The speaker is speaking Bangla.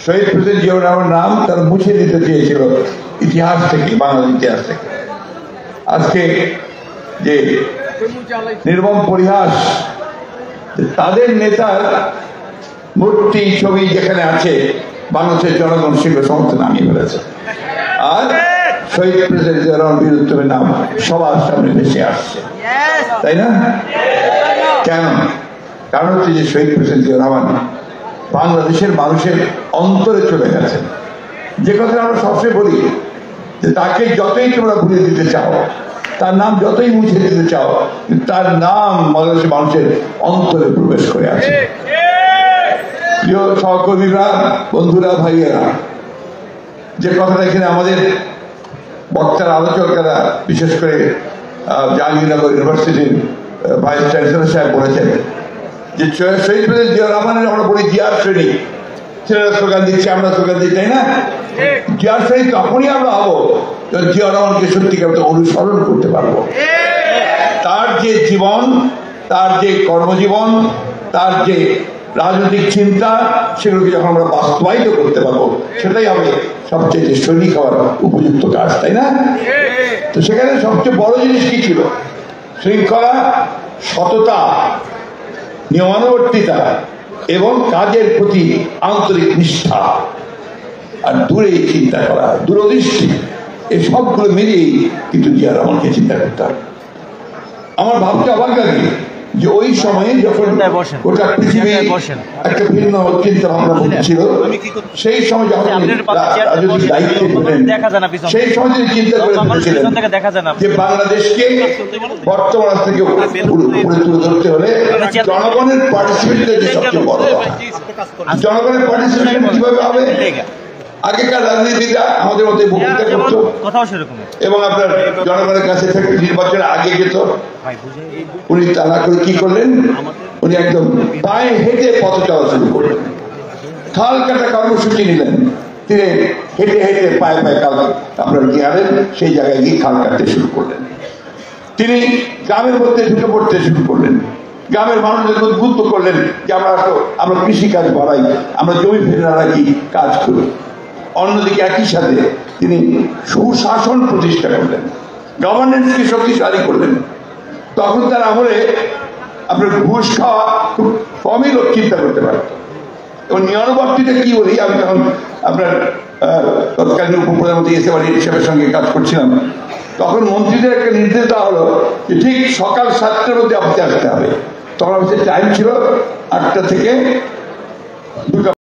শহীদ প্রেসিডেন্ট জিয়াউর রহমানের নাম তারা মুছে দিতে চেয়েছিল ইতিহাস থেকে, বাংলার ইতিহাস থেকে। আজকে যে নির্মম পরিহাস, তাদের নেতার মূর্তি ছবি যেখানে আছে বাংলাদেশের জনগণ সেগুলো সমস্ত নামিয়ে ফেলেছে, আর শহীদ প্রেসিডেন্ট জিয়াউর রহমান বীরুত্তমের নাম সবার সামনে ভেসে আসছে, তাই না? কেন? কারণ হচ্ছে যে শহীদ প্রেসিডেন্ট জিয়াউর রহমান বাংলাদেশের মানুষের অন্তরে চলে গেছে। যে কথা আমরা সবসময় বলি যে তাকে যতই তোমরা ভুলে দিতে চাও, তার নাম যতই মুছে দিতে চাও, তার নাম বাংলাদেশের মানুষের অন্তরে প্রবেশ করে আছে। প্রিয় সহকর্মীরা, বন্ধুরা, ভাইয়েরা, যে কথাটা এখানে আমাদের বক্তারা, আলোচকেরা, বিশেষ করে জাহাঙ্গীরনগর ইউনিভার্সিটির ভাইস চ্যান্সেলর সাহেব বলেছেন যে শহীদ প্রেসিডেন্ট জিয়াউর রহমানের আমরা বলি জিয়ার শ্রেণী, ছেলেরা স্লোগান দিচ্ছে, আমরা স্লোগান দিই, তাই না? জিয়ার শ্রেণী তখনই আমরা হবো যখন জিয়াউর রহমানকে সত্যিকার অনুসরণ করতে পারবো। তার যে জীবন, তার যে কর্মজীবন, তার যে রাজনৈতিক চিন্তা, সেগুলোকে যখন আমরা বাস্তবায়িত করতে পারবো, সেটাই হবে সবচেয়ে সৈনিক হওয়ার উপযুক্ত কাজ, তাই না? তো সেখানে সবচেয়ে বড় জিনিস কি ছিল? শৃঙ্খলা, সততা, নিয়মানুবর্তিতা এবং কাজের প্রতি আন্তরিক নিষ্ঠা, আর দূরে চিন্তা করা, দূরদৃষ্টি, এই সবগুলো মিলিয়েই কিন্তু জিয়াউর রহমানকে চিন্তা করতে হবে। আমার ভাবতে অবাক লাগে যে ওই সময়ে যখন গোটা পৃথিবী একটা ভিন্ন চিন্তা ভাবনা ছিল, সেই সময় যখন রাজনৈতিক দায়িত্বে পেলেন, সেই সময় তিনি চিন্তা করে ফেলেছিলেন যে বাংলাদেশকে বর্তমান থেকে উপরে তুলে ধরতে হলে জনগণের পার্টিসিপেশন সবচেয়ে বড়। জনগণের পার্টিসিপেশন কিভাবে হবে? আগেকার রাজনীতিবিদরা আমাদের মধ্যে বক্তৃতা করতো এবং আপনার জনগণের কাছে নির্বাচনের আগে যেত। উনি তা না করে কি করলেন? উনি একদম পায়ে হেঁটে পথ চলা শুরু করলেন, খাল কাটা কর্মসূচি নিলেন। তিনি হেঁটে হেঁটে পায়ে পায়ে কাল আপনার গিয়ারেন, সেই জায়গায় গিয়ে খাল কাটতে শুরু করলেন। তিনি গ্রামের মধ্যে ঢুকে পড়তে শুরু করলেন, গ্রামের মানুষদের উদ্বুদ্ধ করলেন যে আমরা কৃষিকাজ বাড়াই, আমরা জমি ফেলে না রাখি, কাজ করি। অন্যদিকে একই সাথে তিনি সুশাসন প্রতিষ্ঠা করলেন, গভর্নেন্সকে শক্তিশালী করলেন। তখন তার আমলে আপনার ঘুষ খাওয়া খুব কমই লোক চিন্তা করতে পারত। এবং নিয়মানুবর্তিতা কি বলি, আমি তখন আপনার তৎকালীন উপপ্রধানমন্ত্রী এস.এম. আলী সাহেবের সঙ্গে কাজ করছিলাম, তখন মন্ত্রীদের একটা নির্দেশ দেওয়া হলো যে ঠিক সকাল 7টার মধ্যে অফিসে আসতে হবে। তখন অফিসের টাইম ছিল 8টা থেকে 2টা।